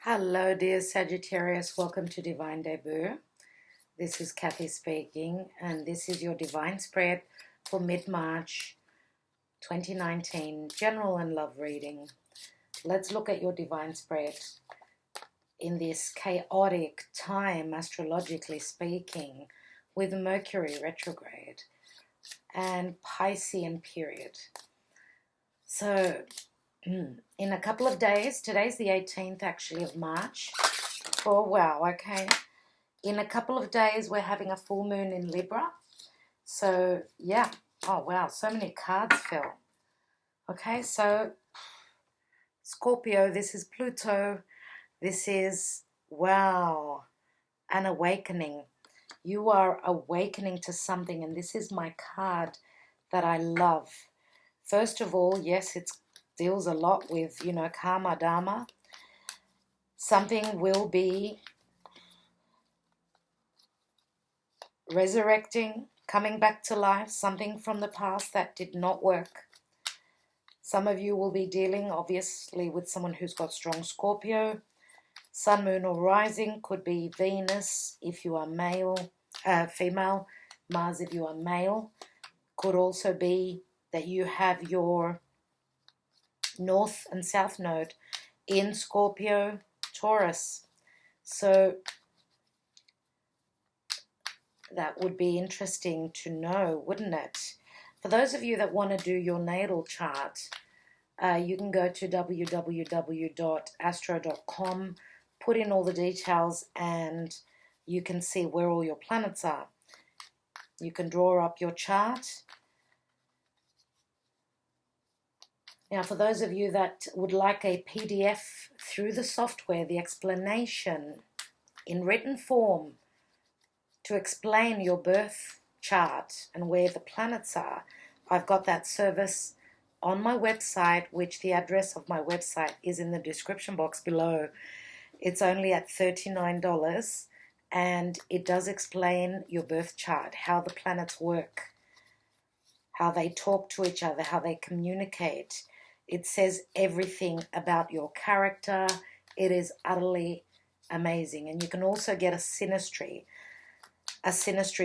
Hello, dear Sagittarius. Welcome to Divine Debut. This is Kathy speaking, and this is your divine spread for mid-March 2019, general and love reading. Let's look at your divine spread in this chaotic time, astrologically speaking, with Mercury retrograde and Piscean period. So, in a couple of days, today's the 18th actually of March. Oh, wow, okay. In a couple of days, we're having a full moon in Libra. So, yeah. Oh, wow, so many cards fell. Okay, so Scorpio, this is Pluto. This is, wow, an awakening. You are awakening to something, and this is my card that I love. First of all, yes, it deals a lot with, karma, dharma. Something will be resurrecting, coming back to life, something from the past that did not work. Some of you will be dealing, obviously, with someone who's got strong Scorpio. Sun, moon, or rising could be Venus if you are female, Mars if you are male. Could also be that you have your North and South Node in Scorpio, Taurus. So that would be interesting to know, wouldn't it? For those of you that want to do your natal chart, you can go to www.astro.com, put in all the details, and you can see where all your planets are. You can draw up your chart. Now, for those of you that would like a PDF through the software, the explanation in written form to explain your birth chart and where the planets are, I've got that service on my website, which the address of my website is in the description box below. It's only at $39, and it does explain your birth chart, how the planets work, how they talk to each other, how they communicate. It says everything about your character. It is utterly amazing. And you can also get a synastry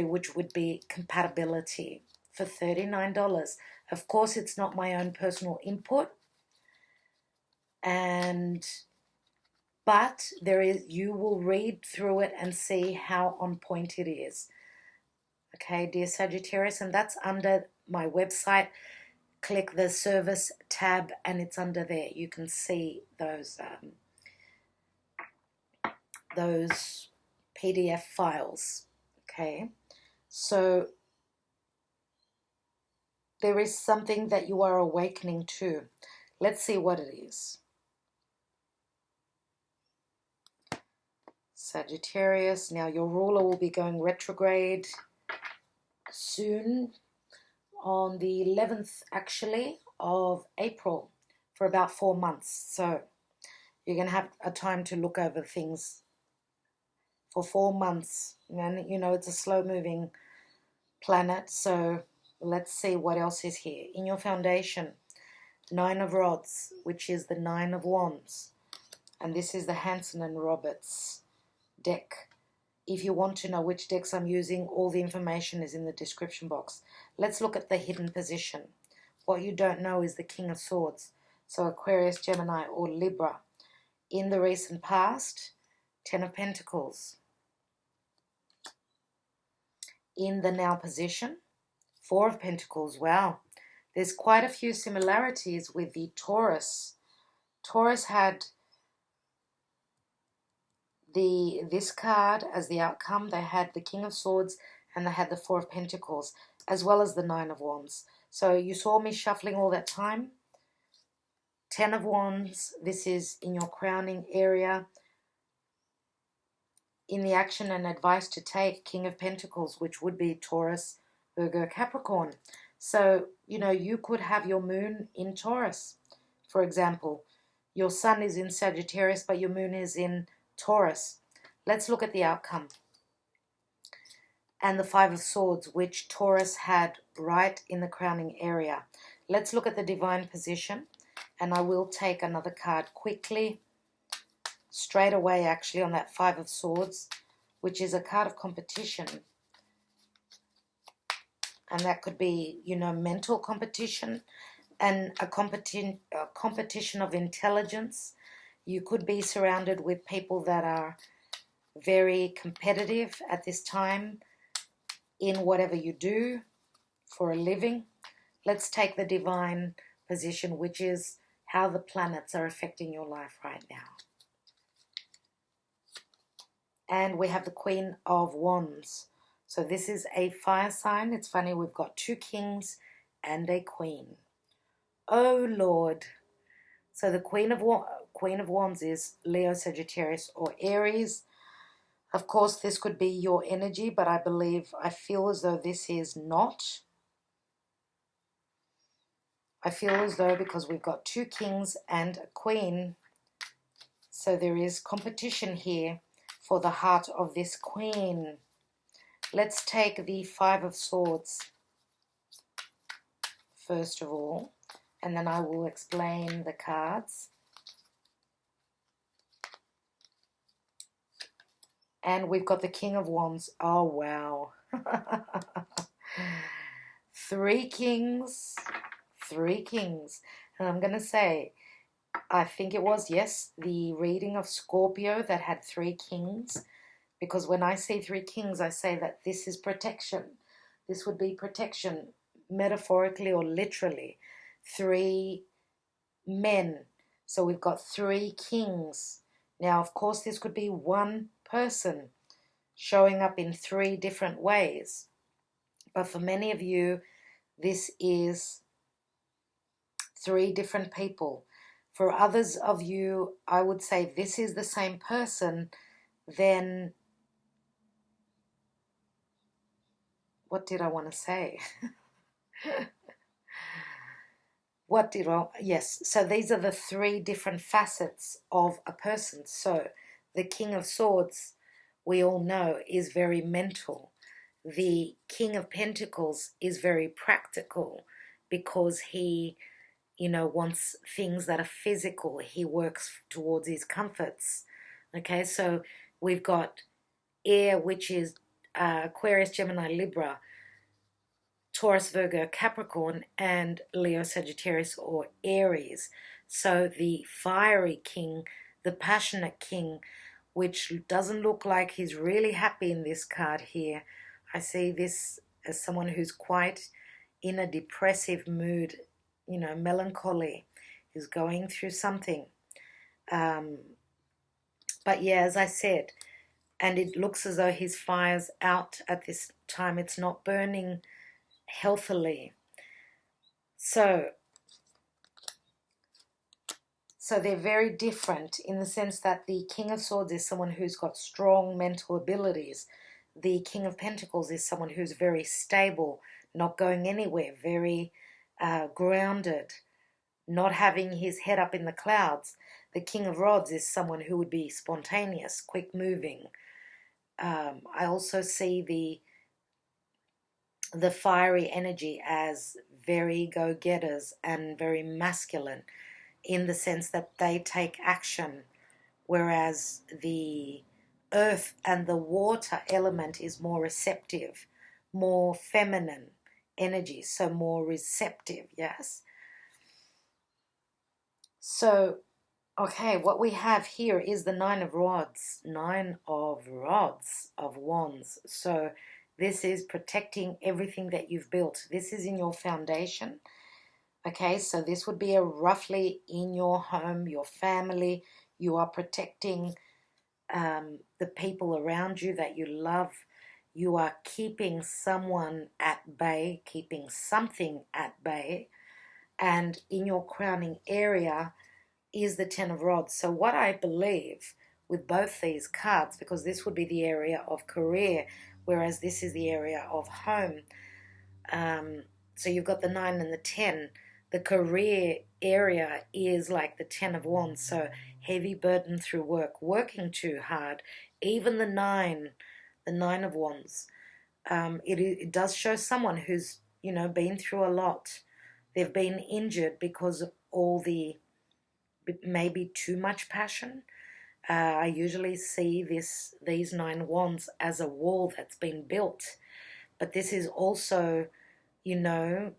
which would be compatibility for $39. Of course, it's not my own personal input, but you will read through it and see how on point it is. Okay, dear Sagittarius, and that's under my website. Click the service tab and it's under there. You can see those PDF files. Okay, so there is something that you are awakening to. Let's see what it is. Sagittarius, now your ruler will be going retrograde soon, on the 11th actually of April, for about 4 months. So you're going to have a time to look over things for 4 months. And it's a slow moving planet. So let's see what else is here. In your foundation, 9 of Rods, which is the 9 of Wands. And this is the HANSON-ROBERTS deck. If you want to know which decks I'm using, all the information is in the description box. Let's look at the hidden position. What you don't know is the King of Swords. So Aquarius, Gemini, or Libra. In the recent past, 10 of Pentacles. In the now position, 4 of Pentacles. Wow. There's quite a few similarities with the Taurus. Taurus had this card as the outcome. They had the King of Swords and they had the 4 of Pentacles, as well as the 9 of Wands. So you saw me shuffling all that time. 10 of Wands, this is in your crowning area. In the action and advice to take, King of Pentacles, which would be Taurus, Virgo, Capricorn. So, you could have your moon in Taurus. For example, your sun is in Sagittarius, but your moon is in Taurus. Let's look at the outcome. And the 5 of Swords, which Taurus had right in the crowning area. Let's look at the divine position, and I will take another card quickly. straight away actually on that Five of Swords, which is a card of competition. And that could be, you know, mental competition and a competition of intelligence. You could be surrounded with people that are very competitive at this time in whatever you do for a living. Let's take the divine position, which is how the planets are affecting your life right now. And we have the Queen of Wands. So this is a fire sign. It's funny, we've got two kings and a queen. Oh, Lord. So the Queen of Wands is Leo, Sagittarius, or Aries. Of course, this could be your energy, but I feel as though this is not. I feel as though because we've got two kings and a queen, so there is competition here for the heart of this queen. Let's take the Five of Swords first of all, and then I will explain the cards. And we've got the King of Wands. Oh, wow. Three kings. And I'm going to say, I think it was, yes, the reading of Scorpio that had three kings. Because when I say three kings, I say that this is protection. This would be protection, metaphorically or literally. Three men. So we've got three kings. Now, of course, this could be one person showing up in three different ways. But for many of you, this is three different people. For others of you, I would say this is the same person. Then, what did I want to say? Yes, so these are the three different facets of a person. So the King of Swords, we all know, is very mental. The King of Pentacles is very practical because he, you know, wants things that are physical. He works towards his comforts. Okay, so we've got air, which is Aquarius, Gemini, Libra, Taurus, Virgo, Capricorn, and Leo, Sagittarius, or Aries. So the fiery king, the passionate king, which doesn't look like he's really happy in this card here. I see this as someone who's quite in a depressive mood, you know, melancholy, is going through something. But yeah, as I said, and it looks as though his fire's out at this time. It's not burning healthily. So they're very different in the sense that the King of Swords is someone who's got strong mental abilities. The King of Pentacles is someone who's very stable, not going anywhere, very grounded, not having his head up in the clouds. The King of Rods is someone who would be spontaneous, quick moving. I also see the fiery energy as very go-getters and very masculine in the sense that they take action, whereas the earth and the water element is more receptive, more feminine energy, so more receptive, yes? So, okay, what we have here is the Nine of Rods, of Wands. So this is protecting everything that you've built. This is in your foundation. Okay, so this would be roughly in your home, your family. You are protecting the people around you that you love. You are keeping someone at bay, keeping something at bay. And in your crowning area is the Ten of Rods. So what I believe with both these cards, because this would be the area of career, whereas this is the area of home. So you've got the 9 and the 10. The career area is like the 10 of Wands, so heavy burden through work, working too hard. Even the 9 of Wands, it does show someone who's, you know, been through a lot. They've been injured because of all the maybe too much passion. I usually see these 9 wands as a wall that's been built. But this is also, you know,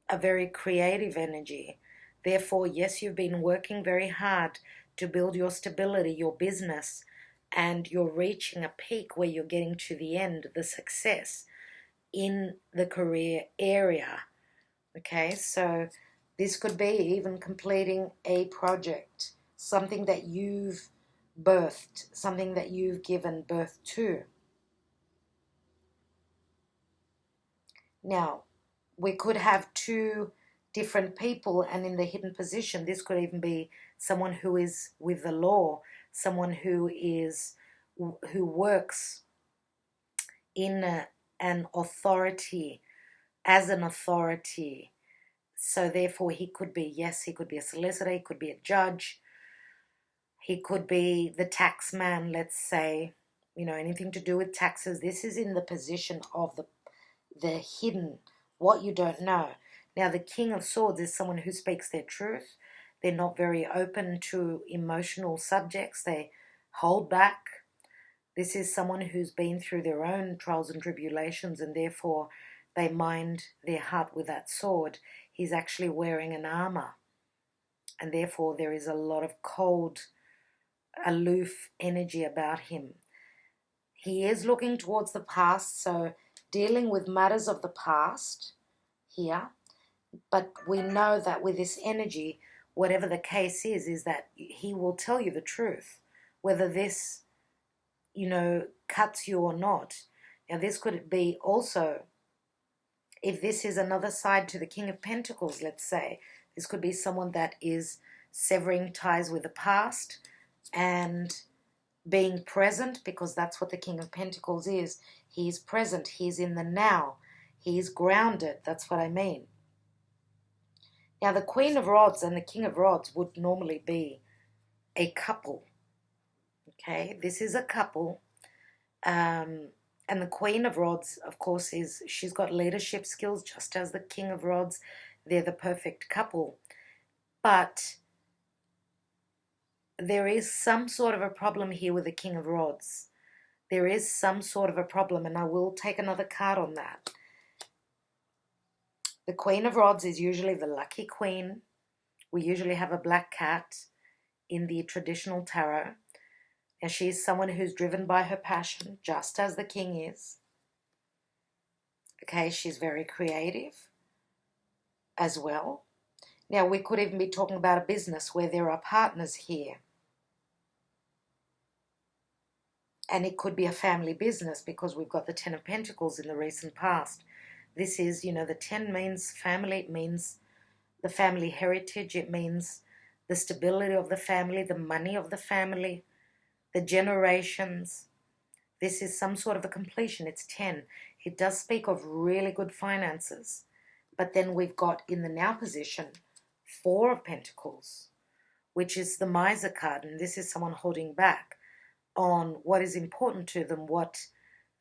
a very creative energy. Therefore, yes, you've been working very hard to build your stability, your business, and you're reaching a peak where you're getting to the end, the success in the career area. Okay, so this could be even completing a project, something that you've birthed, something that you've given birth to. Now, we could have 2 different people, and in the hidden position, this could even be someone who is with the law, someone who works in an authority, as an authority. So therefore, he could be, yes, he could be a solicitor, he could be a judge, he could be the tax man, let's say, you know, anything to do with taxes. This is in the position of the hidden, what you don't know. Now, the King of Swords is someone who speaks their truth. They're not very open to emotional subjects. They hold back. This is someone who's been through their own trials and tribulations, and therefore they mind their heart with that sword. He's actually wearing an armor, and therefore there is a lot of cold, aloof energy about him. He is looking towards the past, so dealing with matters of the past here. But we know that with this energy, whatever the case is that he will tell you the truth, whether this, you know, cuts you or not. Now, this could be also, if this is another side to the King of Pentacles, let's say, this could be someone that is severing ties with the past and being present, because that's what the King of Pentacles is. He's present. He's in the now. He's grounded. That's what I mean. Now, the Queen of Rods and the King of Rods would normally be a couple. Okay, this is a couple. And the Queen of Rods, of course, she's got leadership skills, just as the King of Rods. They're the perfect couple. But there is some sort of a problem here with the King of Rods. There is some sort of a problem, and I will take another card on that. The Queen of Rods is usually the lucky queen. We usually have a black cat in the traditional tarot. And she's someone who's driven by her passion, just as the king is. Okay, she's very creative as well. Now, we could even be talking about a business where there are partners here. And it could be a family business, because we've got the 10 of Pentacles in the recent past. This is, you know, the 10 means family. It means the family heritage. It means the stability of the family, the money of the family, the generations. This is some sort of a completion. It's 10. It does speak of really good finances. But then we've got in the now position 4 of Pentacles, which is the miser card. And this is someone holding back on what is important to them, what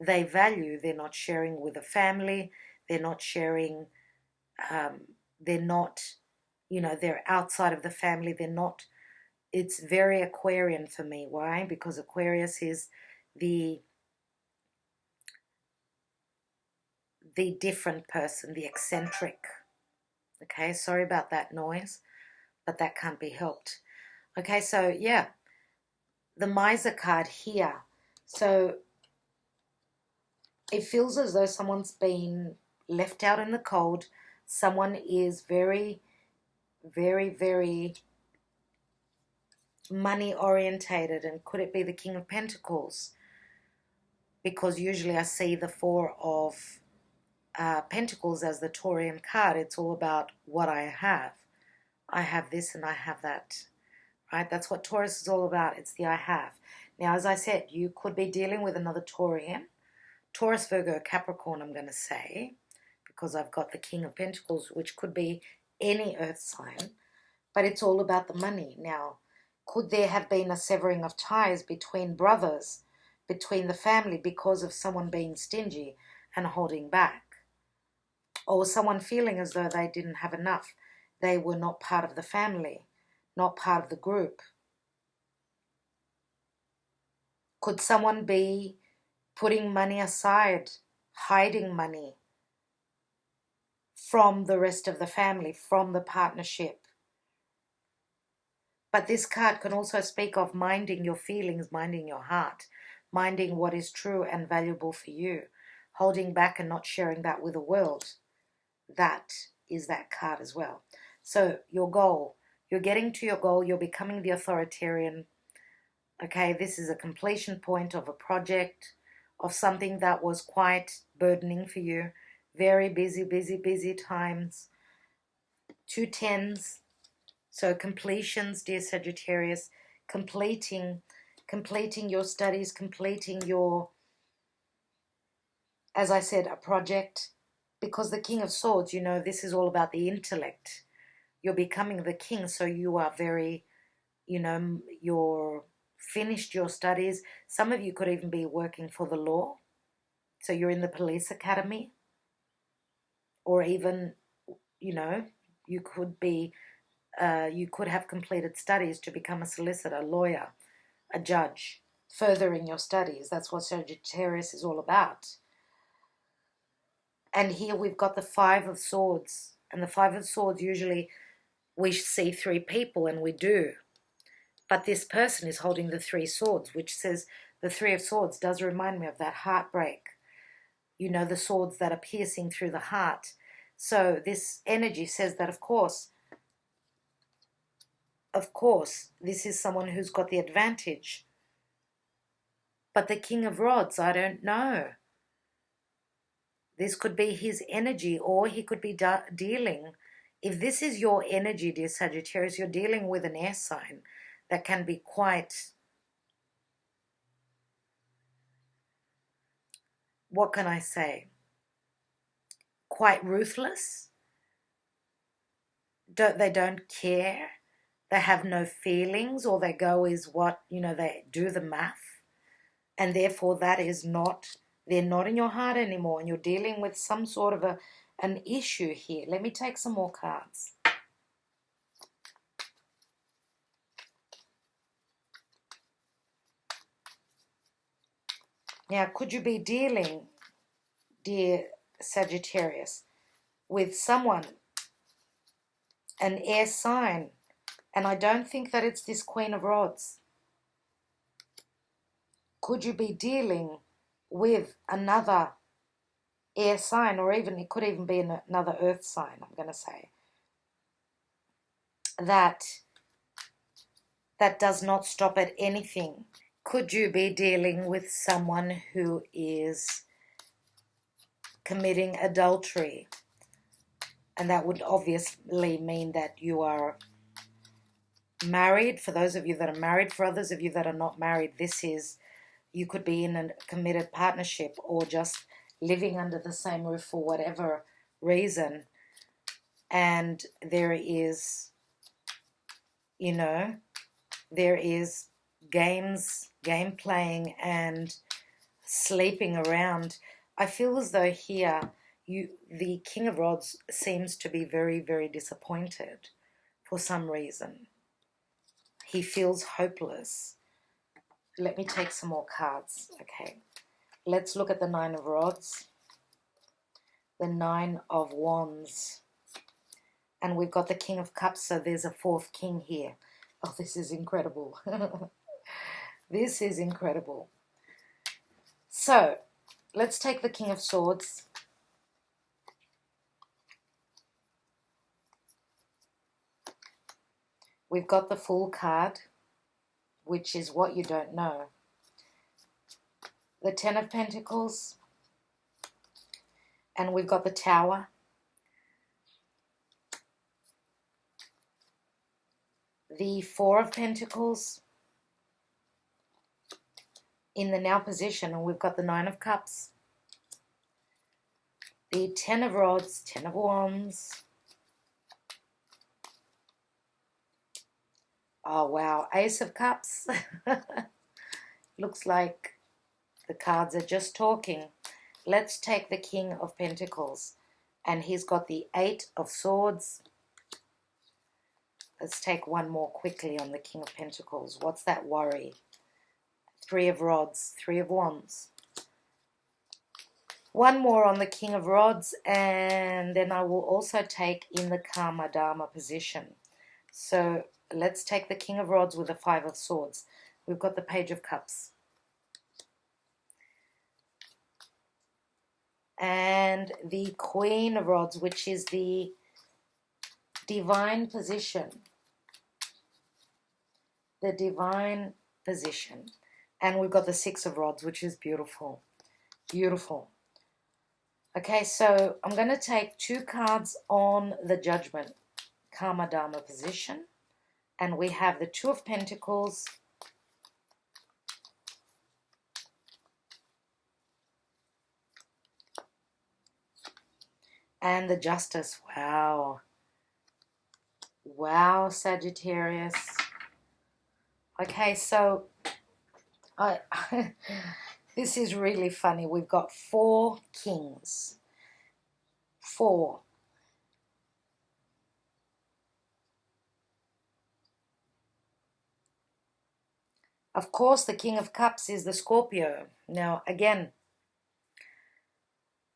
they value. They're not sharing with a family. They're not sharing, they're not, you know, they're outside of the family. They're not, it's very Aquarian for me. Why? Because Aquarius is the different person, the eccentric. Okay, sorry about that noise, but that can't be helped. Okay, so yeah, the miser card here. So it feels as though someone's been left out in the cold. Someone is very, very, very money orientated. And could it be the King of Pentacles? Because usually I see the 4 of Pentacles as the Taurian card. It's all about what I have. I have this and I have that. Right? That's what Taurus is all about. It's the I have. Now, as I said, you could be dealing with another Taurian. Taurus, Virgo, Capricorn, I'm going to say, because I've got the King of Pentacles, which could be any earth sign, but it's all about the money. Now, could there have been a severing of ties between brothers, between the family, because of someone being stingy and holding back? Or someone feeling as though they didn't have enough. They were not part of the family, not part of the group. Could someone be putting money aside, hiding money from the rest of the family, from the partnership? But this card can also speak of minding your feelings, minding your heart, minding what is true and valuable for you, holding back and not sharing that with the world. That is that card as well. So your goal, you're getting to your goal, you're becoming the authoritarian. Okay, this is a completion point of a project, of something that was quite burdening for you. Very busy times. 2 tens. So completions, dear Sagittarius, completing your studies, completing your, as I said, a project. Because the King of Swords, you know, this is all about the intellect. You're becoming the king, so you are very, you know, you're finished your studies. Some of you could even be working for the law. So you're in the police academy. Or even, you know, you could be, you could have completed studies to become a solicitor, lawyer, a judge, furthering your studies. That's what Sagittarius is all about. And here we've got the 5 of Swords. And the 5 of Swords, usually we see 3 people, and we do. But this person is holding the 3 swords, which says the 3 of Swords does remind me of that heartbreak. You know, the swords that are piercing through the heart. So this energy says that, of course, this is someone who's got the advantage. But the King of Rods, I don't know. This could be his energy, or he could be dealing. If this is your energy, dear Sagittarius, you're dealing with an air sign that can be quite, what can I say, quite ruthless. They don't care. They have no feelings. All they go is what, you know, they do the math. And therefore that is not, they're not in your heart anymore, and you're dealing with some sort of an issue here. Let me take some more cards. Now, could you be dealing, dear Sagittarius, with someone, an air sign? And I don't think that it's this Queen of Rods. Could you be dealing with another air sign, or even, it could even be another earth sign, I'm going to say, that does not stop at anything? Could you be dealing with someone who is committing adultery? And that would obviously mean that you are married. For those of you that are married, for others of you that are not married, this is, you could be in a committed partnership, or just living under the same roof for whatever reason. And there is, you know, there is game playing and sleeping around. I feel as though here, the King of Rods seems to be very, very disappointed for some reason. He feels hopeless. Let me take some more cards. Okay, let's look at the 9 of Rods, the 9 of Wands, and we've got the King of Cups, so there's a 4th king here. Oh, this is incredible. This is incredible. So, let's take the King of Swords. We've got the Fool card, which is what you don't know. The 10 of Pentacles. And we've got the Tower. The 4 of Pentacles in the now position, and we've got the 9 of Cups. The 10 of Rods, 10 of Wands. Oh, wow. Ace of Cups. Looks like the cards are just talking. Let's take the King of Pentacles. And he's got the 8 of Swords. Let's take one more quickly on the King of Pentacles. What's that worry? Three of Rods, Three of Wands. One more on the King of Rods, and then I will also take in the Karma Dharma position. So let's take the King of Rods with the Five of Swords. We've got the Page of Cups. And the Queen of Rods, which is the divine position. The divine position. And we've got the Six of Rods, which is beautiful. Beautiful. Okay, so I'm going to take two cards on the Judgment, Karma Dharma position. And we have the Two of Pentacles and the Justice. Wow. Wow, Sagittarius. Okay, so this is really funny. We've got four kings. Four. Of course, the King of Cups is the Scorpio. Now, again,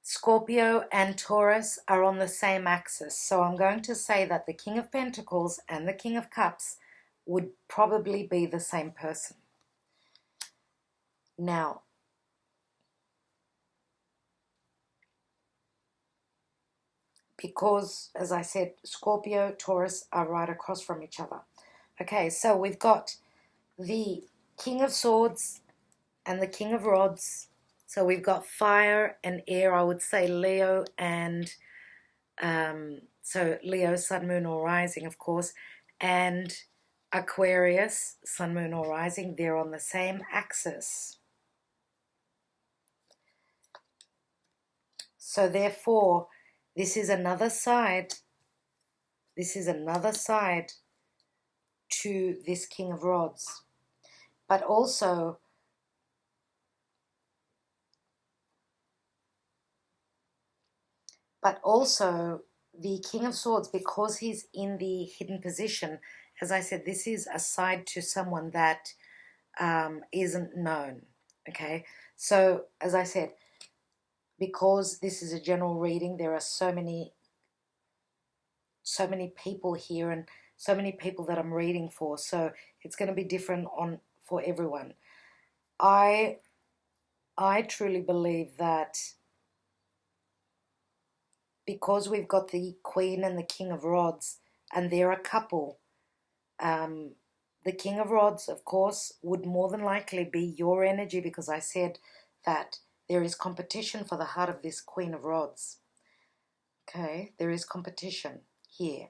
Scorpio and Taurus are on the same axis. So I'm going to say that the King of Pentacles and the King of Cups would probably be the same person. Now, because, as I said, Scorpio, Taurus are right across from each other. Okay, so we've got the King of Swords and the King of Rods. So we've got fire and air, I would say Leo and, so Leo, Sun, Moon, or Rising, of course, and Aquarius, Sun, Moon, or Rising. They're on the same axis. So therefore, this is another side. This is another side to this King of Rods. But also, the King of Swords, because he's in the hidden position, as I said, this is a side to someone that isn't known. Okay, so as I said, because this is a general reading, there are so many people here and so many people that I'm reading for, so it's going to be different for everyone. I truly believe that because we've got the Queen and the King of Rods and they're a couple, the King of Rods, of course, would more than likely be your energy, because I said that there is competition for the heart of this Queen of Rods. Okay, there is competition here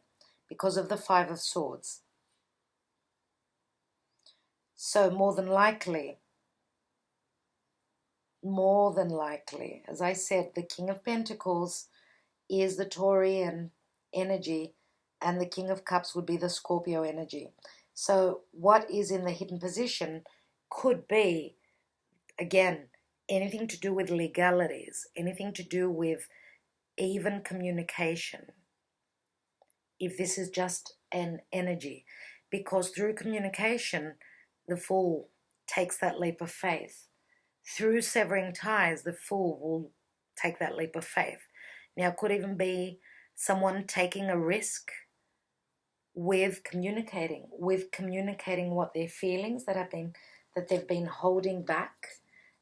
because of the Five of Swords. So more than likely, as I said, the King of Pentacles is the Taurian energy and the King of Cups would be the Scorpio energy. So what is in the hidden position could be, again, anything to do with legalities, anything to do with even communication, if this is just an energy. Because through communication, the Fool takes that leap of faith. Through severing ties, the Fool will take that leap of faith. Now, it could even be someone taking a risk with communicating what their feelings that they've been holding back,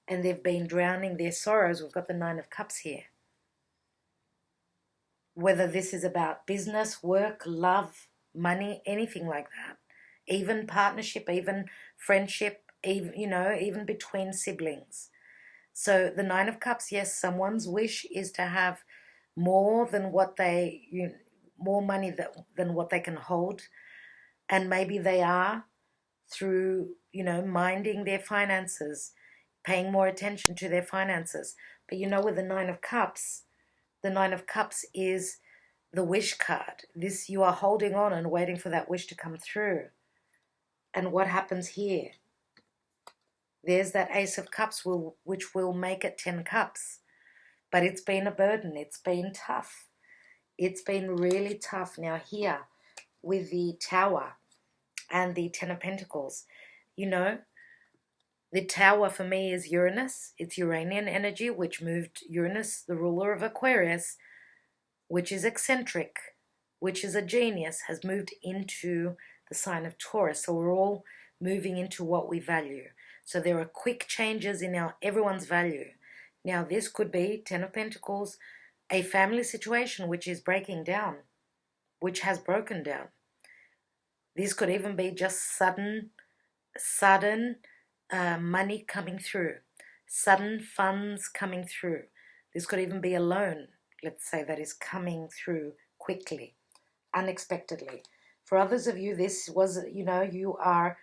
and they've been drowning their sorrows. We've got the Nine of Cups here. Whether this is about business, work, love, money, anything like that, even partnership, even friendship, even between siblings. So the Nine of Cups, yes, someone's wish is to have more than what more money than what they can hold, and maybe they are through minding their finances, paying more attention to their finances. But with the Nine of Cups is the wish card. This, you are holding on and waiting for that wish to come through. And what happens here? There's that Ace of Cups, which will make it 10 Cups. But it's been a burden. It's been tough. It's been really tough. Now here, with the Tower and the Ten of Pentacles, The Tower for me is Uranus. It's Uranian energy, which moved Uranus, the ruler of Aquarius, which is eccentric, which is a genius, has moved into the sign of Taurus. So we're all moving into what we value. So there are quick changes in everyone's value. Now this could be Ten of Pentacles, a family situation which is breaking down, which has broken down. This could even be just sudden money coming through, sudden funds coming through. This could even be a loan, let's say, that is coming through quickly, unexpectedly. For others of you, this was, you are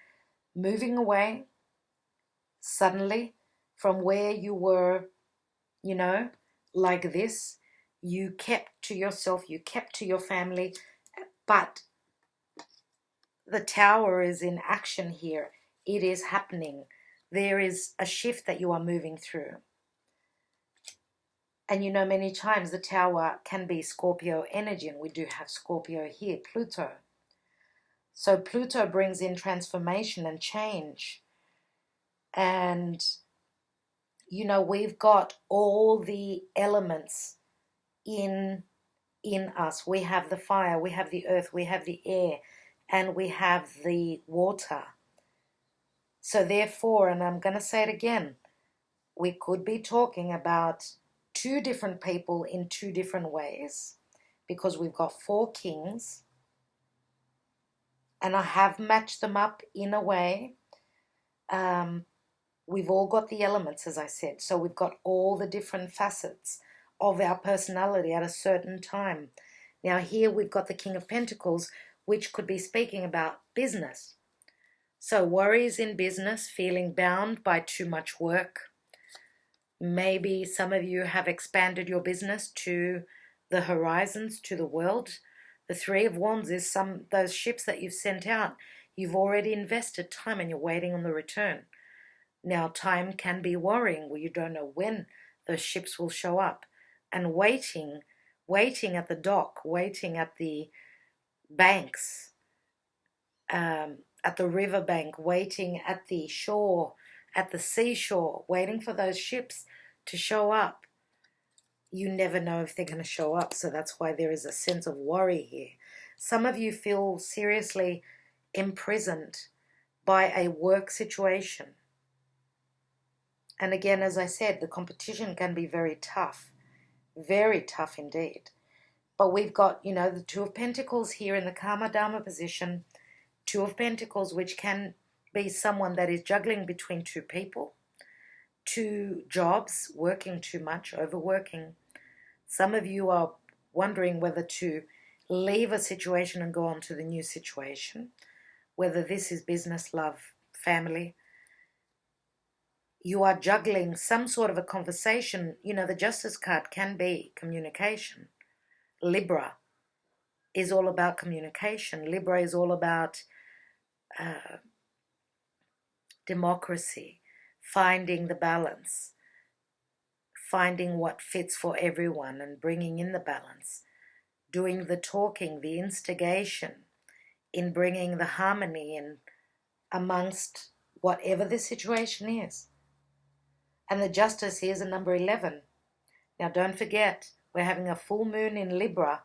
moving away suddenly from where you were, like this. You kept to yourself, you kept to your family, but the Tower is in action here. It is happening. There is a shift that you are moving through. And many times the Tower can be Scorpio energy, and we do have Scorpio here, Pluto. So Pluto brings in transformation and change. And, we've got all the elements in us. We have the fire, we have the earth, we have the air, and we have the water. So therefore, and I'm going to say it again, we could be talking about two different people in two different ways, because we've got 4 kings, and I have matched them up in a way. We've all got the elements, as I said, so we've got all the different facets of our personality at a certain time. Now here we've got the King of Pentacles, which could be speaking about business. So worries in business, feeling bound by too much work. Maybe some of you have expanded your business to the horizons, to the world. The Three of Wands is those ships that you've sent out. You've already invested time and you're waiting on the return. Now time can be worrying where you don't know when those ships will show up. And waiting at the dock, waiting at the banks, at the riverbank, waiting at the shore, at the seashore, waiting for those ships to show up. You never know if they're going to show up, so that's why there is a sense of worry here. Some of you feel seriously imprisoned by a work situation. And again, as I said, the competition can be very tough indeed. But we've got, the Two of Pentacles here in the Karma Dharma position. Two of Pentacles, which can be someone that is juggling between 2 people, 2 jobs, working too much, overworking. Some of you are wondering whether to leave a situation and go on to the new situation, whether this is business, love, family. You are juggling some sort of a conversation. The Justice card can be communication. Libra is all about communication. Libra is all about democracy, finding the balance, finding what fits for everyone and bringing in the balance, doing the talking, the instigation, in bringing the harmony in amongst whatever the situation is. And the Justice here is a number 11. Now don't forget, we're having a full moon in Libra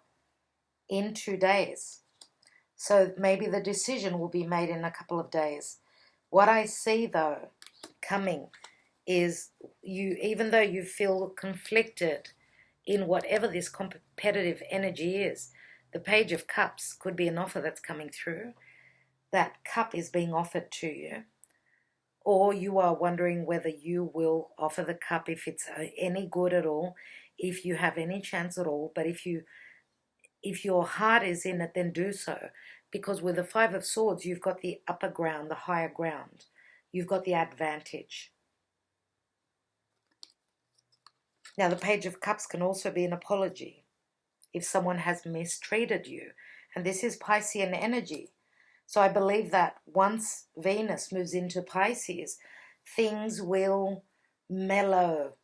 in 2 days. So maybe the decision will be made in a couple of days. What I see, though, coming is even though you feel conflicted in whatever this competitive energy is, the Page of Cups could be an offer that's coming through. That cup is being offered to you. Or you are wondering whether you will offer the cup, if it's any good at all, if you have any chance at all. But if your heart is in it, then do so. Because with the Five of Swords, you've got the upper ground, the higher ground. You've got the advantage. Now, the Page of Cups can also be an apology if someone has mistreated you. And this is Piscean energy. So I believe that once Venus moves into Pisces, things will mellow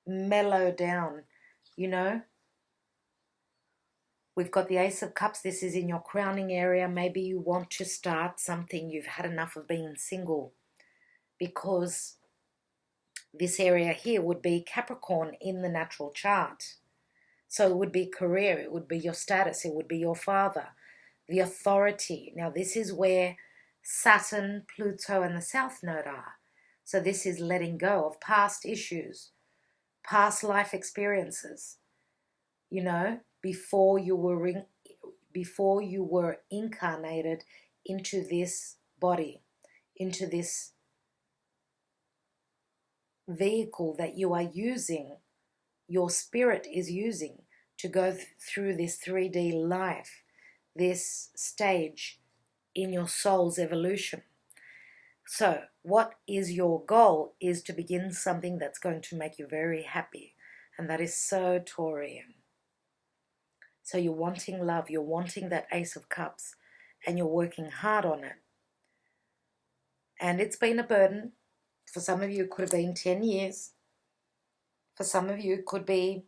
down, We've got the Ace of Cups. This is in your crowning area. Maybe you want to start something. You've had enough of being single because this area here would be Capricorn in the natural chart. So it would be career, it would be your status, it would be your father, the authority. Now this is where Saturn, Pluto and the South Node are. So this is letting go of past issues, past life experiences, you know, before you were incarnated into this body, into this vehicle that you are using, your spirit is using to go through this 3D life, this stage in your soul's evolution. So what is your goal is to begin something that's going to make you very happy, and that is so Taurian. So you're wanting love, you're wanting that Ace of Cups, and you're working hard on it. And it's been a burden. For some of you, it could have been 10 years. For some of you, it could be,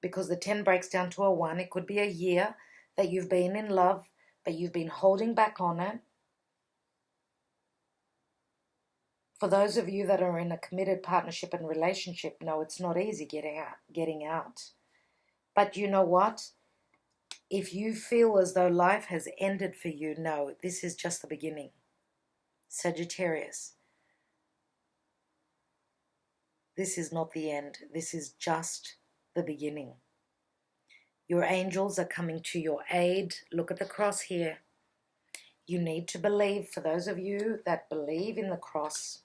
because the 10 breaks down to a 1, it could be a year that you've been in love, but you've been holding back on it. For those of you that are in a committed partnership and relationship, no, it's not easy getting out. But you know what? If you feel as though life has ended for you, no, this is just the beginning. Sagittarius. This is not the end. This is just the beginning. Your angels are coming to your aid. Look at the cross here. You need to believe. For those of you that believe in the cross,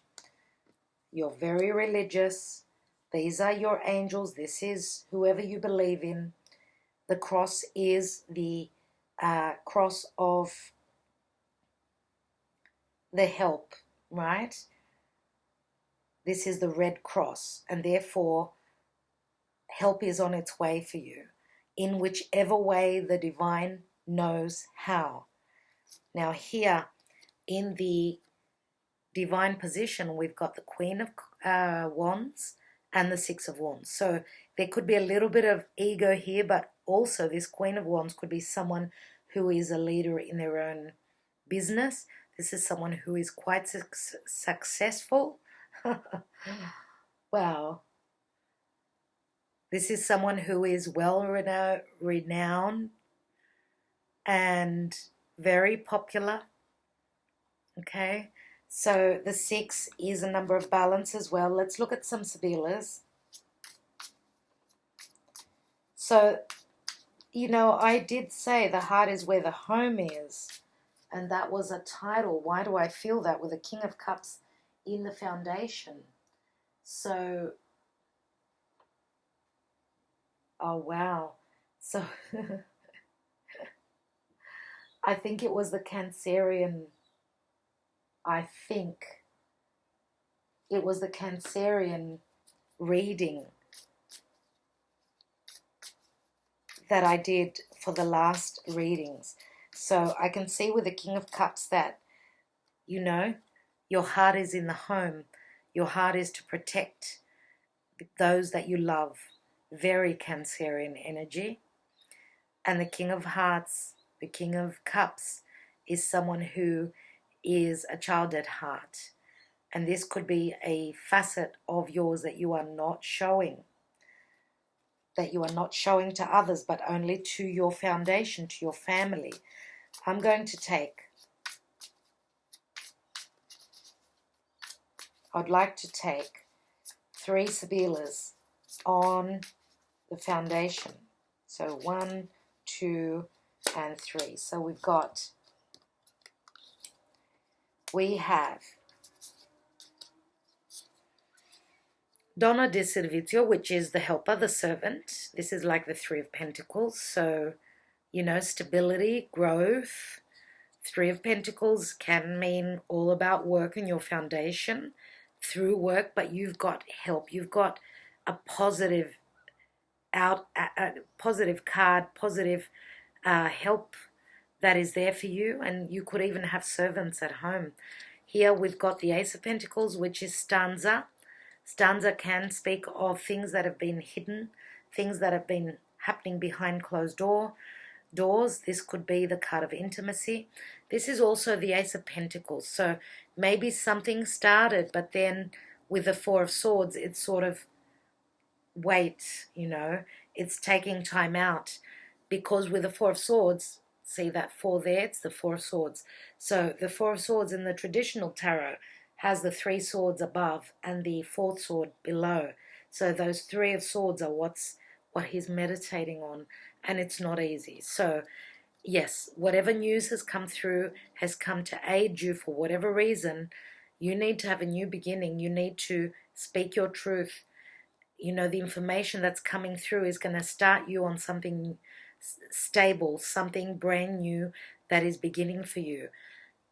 you're very religious. These are your angels. This is whoever you believe in. The cross is the cross of the help, right? This is the Red Cross, and therefore help is on its way for you in whichever way the divine knows how. Now here in the divine position, we've got the Queen of Wands and the Six of Wands. So there could be a little bit of ego here, but also this Queen of Wands could be someone who is a leader in their own business. This is someone who is quite successful. Wow. This is someone who is well renowned and very popular. Okay. So the 6 is a number of balance as well. Let's look at some Sibillas. So, you know, I did say the heart is where the home is. And that was a title. Why do I feel that with the King of Cups in the foundation? So, oh wow. So, I think it was the Cancerian. I think it was the Cancerian reading that I did for the last readings. So I can see with the King of Cups that, you know, your heart is in the home. Your heart is to protect those that you love. Very Cancerian energy. And the King of Hearts, the King of Cups, is someone who is a child at heart. And this could be a facet of yours that you are not showing. That you are not showing to others, but only to your foundation, to your family. I'm going to take, I'd like to take 3 Sibillas on the foundation. So 1, 2, and 3. So we have Donna de Servizio, which is the helper, the servant. This is like the 3 of Pentacles. So, you know, stability, growth. 3 of Pentacles can mean all about work and your foundation through work, but you've got help. You've got a positive positive card, positive help that is there for you, and you could even have servants at home. Here we've got the Ace of Pentacles, which is stanza. Stanza can speak of things that have been hidden, things that have been happening behind closed doors. This could be the card of intimacy. This is also the Ace of Pentacles. So maybe something started, but then with the Four of Swords, it's sort of wait, you know, it's taking time out, because with the Four of Swords, see that four there, it's the Four of Swords. So the Four of Swords in the traditional tarot has the three swords above and the fourth sword below. So those three of swords are what he's meditating on, and it's not easy. So yes, whatever news has come through has come to aid you for whatever reason. You need to have a new beginning. You need to speak your truth. You know, the information that's coming through is going to start you on something stable, something brand new that is beginning for you,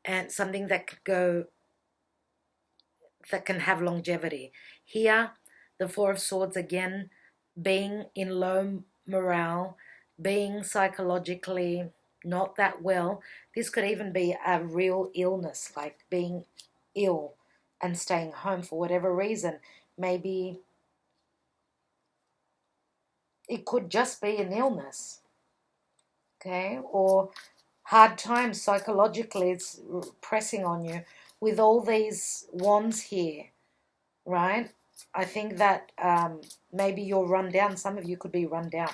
and something that could go, that can have longevity. Here, the Four of Swords again, being in low morale, being psychologically not that well. This could even be a real illness, like being ill and staying home for whatever reason. Maybe it could just be an illness, okay? Or hard times psychologically, it's pressing on you. With all these wands here, right? I think that maybe you're run down. Some of you could be run down.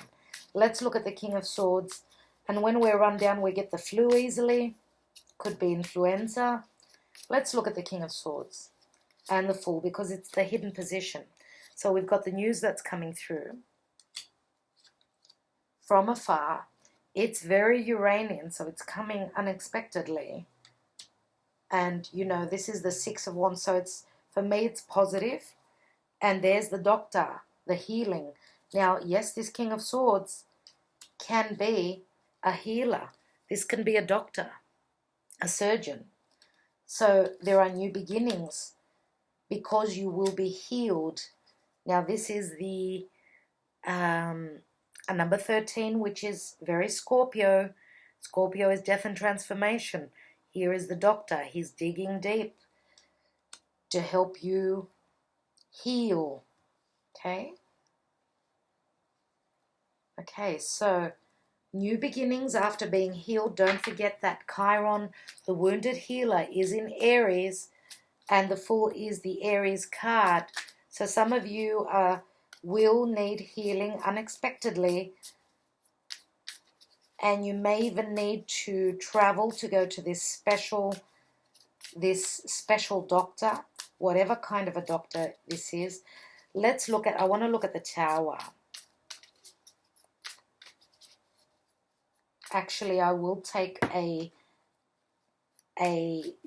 Let's look at the King of Swords. And when we're run down, we get the flu easily. Could be influenza. Let's look at the King of Swords and the Fool, because it's the hidden position. So we've got the news that's coming through from afar. It's very Uranian, so it's coming unexpectedly. And, you know, this is the Six of Wands, so it's, for me, it's positive. And there's the Doctor, the healing. Now, yes, this King of Swords can be a healer. This can be a doctor, a surgeon. So there are new beginnings because you will be healed. Now, this is the a number 13, which is very Scorpio. Scorpio is death and transformation. Here is the Doctor. He's digging deep to help you heal. Okay? Okay, so new beginnings after being healed. Don't forget that Chiron, the wounded healer, is in Aries, and the Fool is the Aries card. So some of you will need healing unexpectedly, and you may even need to travel to go to this special doctor, whatever kind of a doctor this is. Let's look at, I want to look at the Tower. Actually, I will take a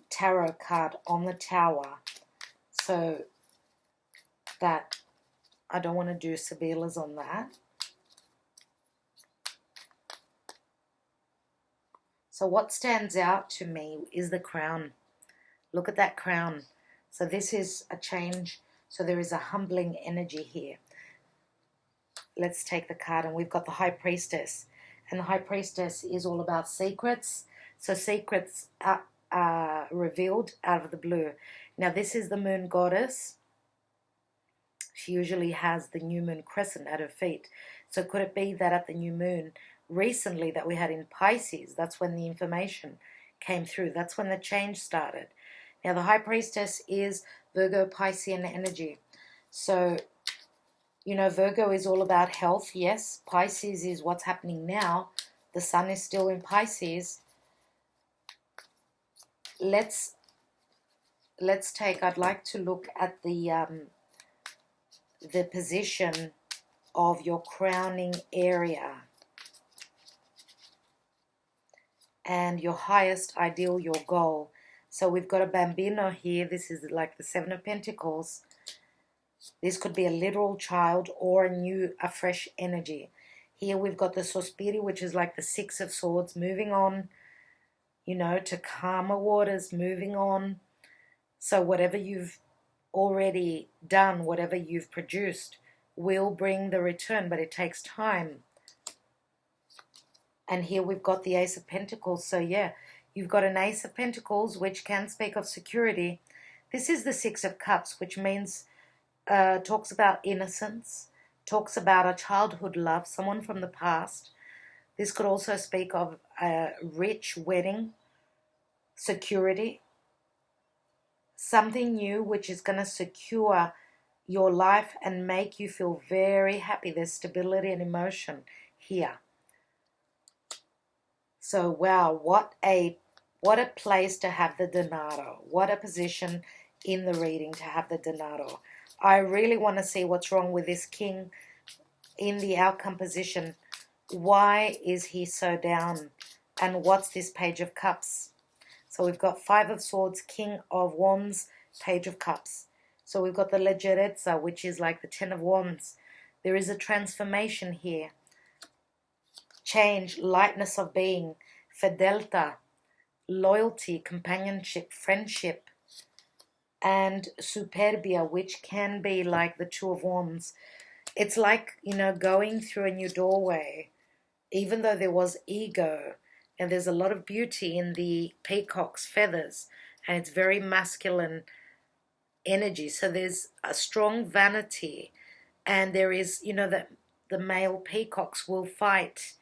tarot card on the Tower, so that I don't want to do Sibillas on that. So what stands out to me is the Crown. Look at that Crown. So this is a change. So there is a humbling energy here. Let's take the card, and we've got the High Priestess. And the High Priestess is all about secrets. So secrets are revealed out of the blue. Now this is the Moon Goddess. She usually has the new moon crescent at her feet. So could it be that at the new moon recently that we had in Pisces, that's when the information came through. That's when the change started. Now the High Priestess is Virgo Piscean energy. So, you know, Virgo is all about health. Yes, Pisces is what's happening now. The sun is still in Pisces. Let's take, I'd like to look at the position of your crowning area and your highest ideal, your goal. So we've got a bambino here. This is like the Seven of Pentacles. This could be a literal child or a fresh energy. Here we've got the Sospiri, which is like the Six of Swords, moving on, you know, to calmer waters, moving on. So whatever you've already done, whatever you've produced, will bring the return, but it takes time. And here we've got the Ace of Pentacles. So yeah, you've got an Ace of Pentacles, which can speak of security. This is the Six of Cups, which means, talks about innocence, talks about a childhood love, someone from the past. This could also speak of a rich wedding, security, something new which is going to secure your life and make you feel very happy. There's stability and emotion here. So wow, what a place to have the Denaro. What a position in the reading to have the Denaro. I really want to see what's wrong with this king in the outcome position. Why is he so down? And what's this Page of Cups? So we've got Five of Swords, King of Wands, Page of Cups. So we've got the Leggerezza, which is like the Ten of Wands. There is a transformation here. Change, lightness of being, Fedelta, loyalty, companionship, friendship, and Superbia, which can be like the Two of Wands. It's like, you know, going through a new doorway, even though there was ego, and there's a lot of beauty in the peacock's feathers, and it's very masculine energy. So there's a strong vanity, and there is, you know, that the male peacocks will fight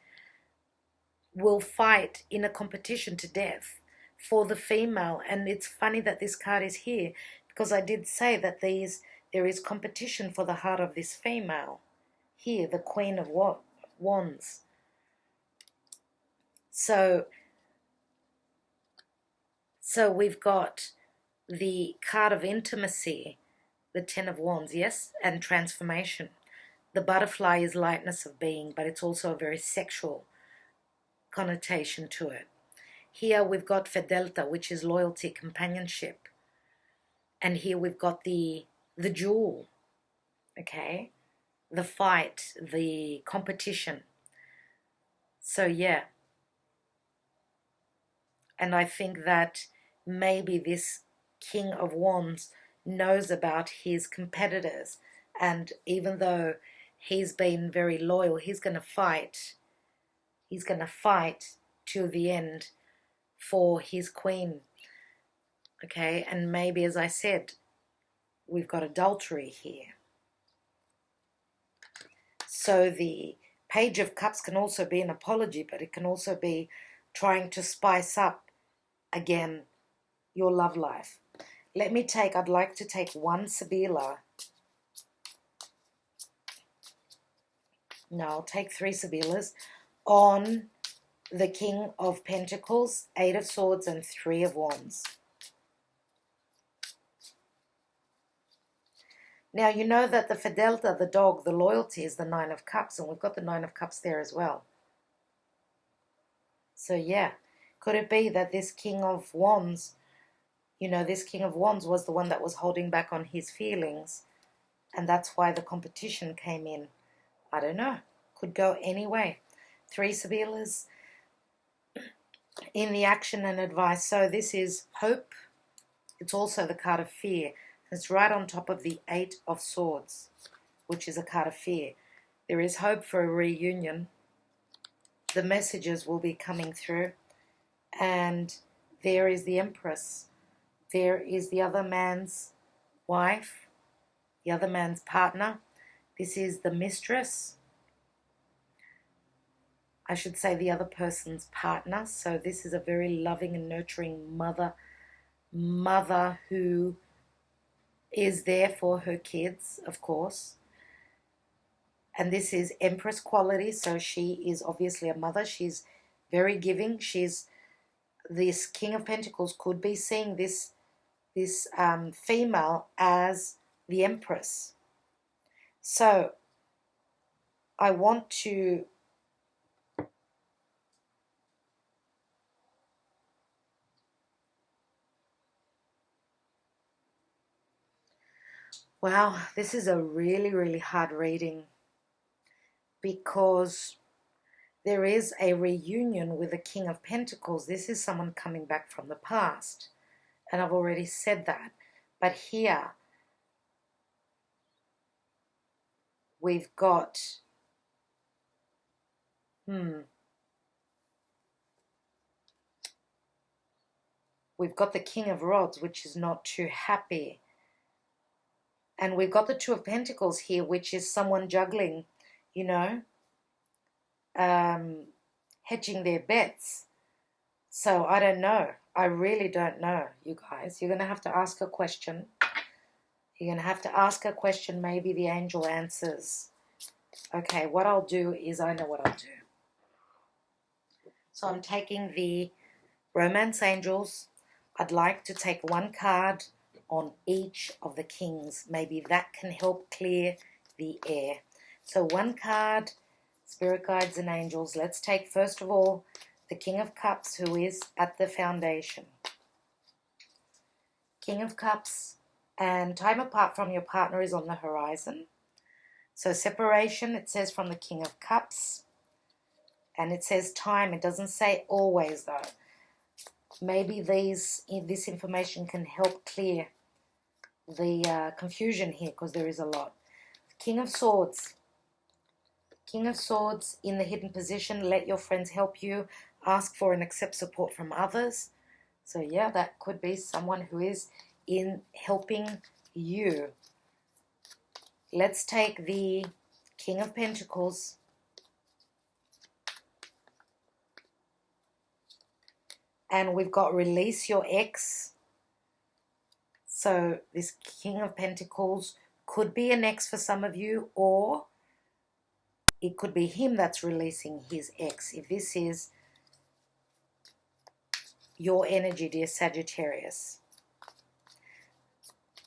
in a competition to death for the female. And it's funny that this card is here, because I did say that there is competition for the heart of this female here, the Queen of Wands. So we've got the card of intimacy, the Ten of Wands, yes, and transformation. The butterfly is lightness of being, but it's also a very sexual connotation to it. Here we've got Fedelta, which is loyalty, companionship. And here we've got the jewel, okay? The fight, the competition. So yeah. And I think that maybe this King of Wands knows about his competitors. And even though he's been very loyal, he's going to fight. He's going to fight till the end for his queen. Okay, and maybe, as I said, we've got adultery here. So the Page of Cups can also be an apology, but it can also be trying to spice up, again, your love life. I'd like to take one Sibilla. No, I'll take three Sibillas on the King of Pentacles, Eight of Swords, and Three of Wands. Now, you know that the Fedelta, the dog, the loyalty is the Nine of Cups, and we've got the Nine of Cups there as well. So, yeah, could it be that this King of Wands, you know, this King of Wands was the one that was holding back on his feelings, and that's why the competition came in? I don't know. Could go any way. Three Sibillas in the action and advice. So this is hope. It's also the card of fear. It's right on top of the Eight of Swords, which is a card of fear. There is hope for a reunion. The messages will be coming through. And there is the Empress. There is the other man's wife, the other man's partner. This is the mistress. I should say the other person's partner. So this is a very loving and nurturing mother who is there for her kids, of course. And this is Empress quality, so she is obviously a mother. She's very giving. This King of Pentacles could be seeing this female as the Empress. So I want to wow, this is a really, really hard reading, because there is a reunion with the King of Pentacles. This is someone coming back from the past, and I've already said that. But here we've got we've got the King of Rods, which is not too happy. And we've got the Two of Pentacles here, which is someone juggling, you know, hedging their bets. So I don't know. I really don't know, you guys. You're going to have to ask a question. You're going to have to ask a question. Maybe the angel answers. Okay, what I'll do is I know what I'll do. So I'm taking the Romance Angels. I'd like to take one card on each of the kings. Maybe that can help clear the air. So one card, Spirit Guides and Angels. Let's take, first of all, the King of Cups, who is at the foundation. King of Cups, and time apart from your partner is on the horizon. So separation, it says, from the King of Cups. And it says time. It doesn't say always, though. Maybe this information can help clear the confusion here, because there is a lot. King of Swords. King of Swords in the hidden position. Let your friends help you. Ask for and accept support from others. So yeah, that could be someone who is in helping you. Let's take the King of Pentacles. And we've got release your ex. So this King of Pentacles could be an ex for some of you, or it could be him that's releasing his ex. If this is your energy, dear Sagittarius.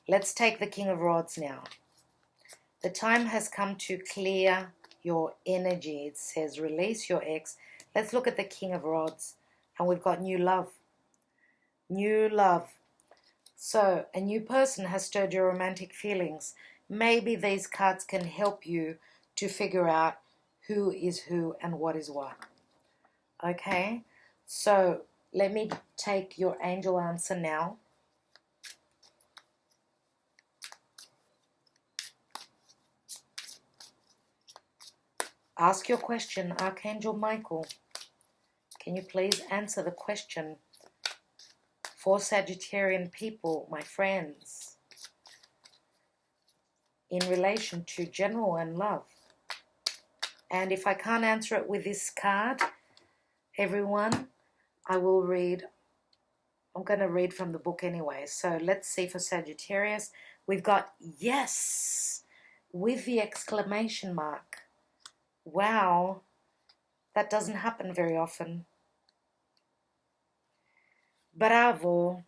Let's take the King of Rods now. The time has come to clear your energy. It says release your ex. Let's look at the King of Rods. And we've got new love. New love. So a new person has stirred your romantic feelings. Maybe these cards can help you to figure out who is who and what is what. Okay? So let me take your angel answer now. Ask your question, Archangel Michael. Can you please answer the question for Sagittarian people, my friends, in relation to general and love? And if I can't answer it with this card, everyone, I will read. I'm going to read from the book anyway. So let's see for Sagittarius. We've got yes with the exclamation mark. Wow, that doesn't happen very often. Bravo.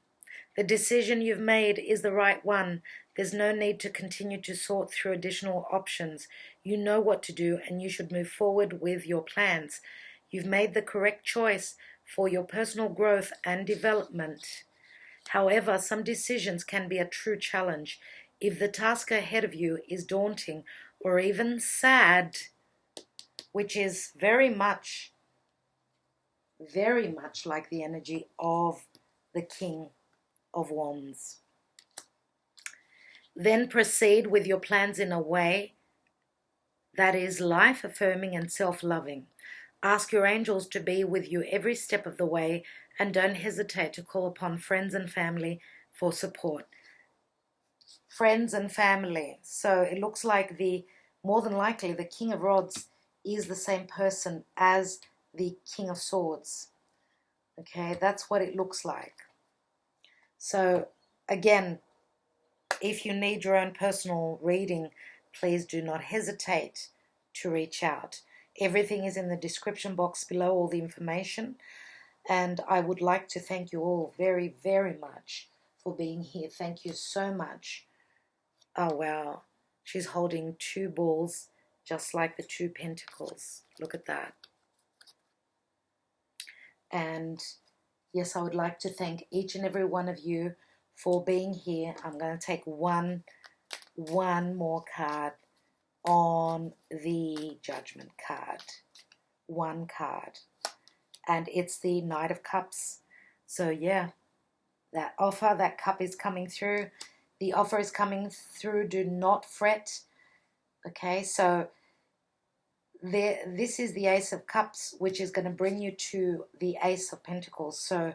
The decision you've made is the right one. There's no need to continue to sort through additional options. You know what to do, and you should move forward with your plans. You've made the correct choice for your personal growth and development. However, some decisions can be a true challenge. If the task ahead of you is daunting or even sad, which is very much like the energy of the King of Wands, then proceed with your plans in a way that is life-affirming and self-loving. Ask your angels to be with you every step of the way, and don't hesitate to call upon friends and family for support. Friends and family. So it looks like more than likely the King of Rods is the same person as the King of Swords. Okay, that's what it looks like. So again, if you need your own personal reading, please do not hesitate to reach out. Everything is in the description box below, all the information. And I would like to thank you all very, very much for being here. Thank you so much. Oh, wow. She's holding two balls, just like the two pentacles. Look at that. And yes, I would like to thank each and every one of you for being here. I'm going to take one more card on the Judgment card. One card. And it's the Knight of Cups. So yeah, that offer, that cup is coming through. The offer is coming through. Do not fret. Okay, so this is the Ace of Cups, which is going to bring you to the Ace of Pentacles. So,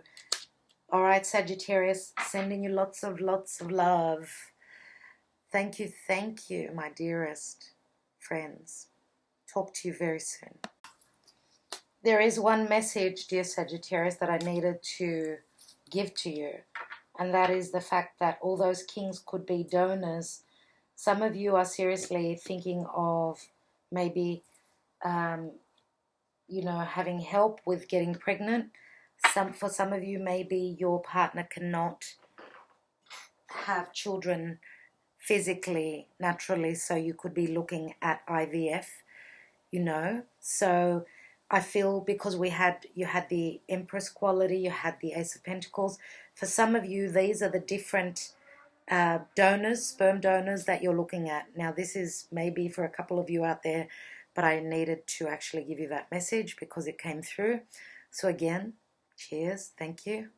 all right, Sagittarius, sending you lots of love. Thank you, my dearest friends. Talk to you very soon. There is one message, dear Sagittarius, that I needed to give to you. And that is the fact that all those kings could be donors. Some of you are seriously thinking of maybe, having help with getting pregnant. For some of you, maybe your partner cannot have children physically, naturally, so you could be looking at IVF, So I feel because you had the Empress quality, you had the Ace of Pentacles. For some of you, these are the different donors, sperm donors that you're looking at. Now, this is maybe for a couple of you out there, but I needed to actually give you that message because it came through. So again, cheers. Thank you.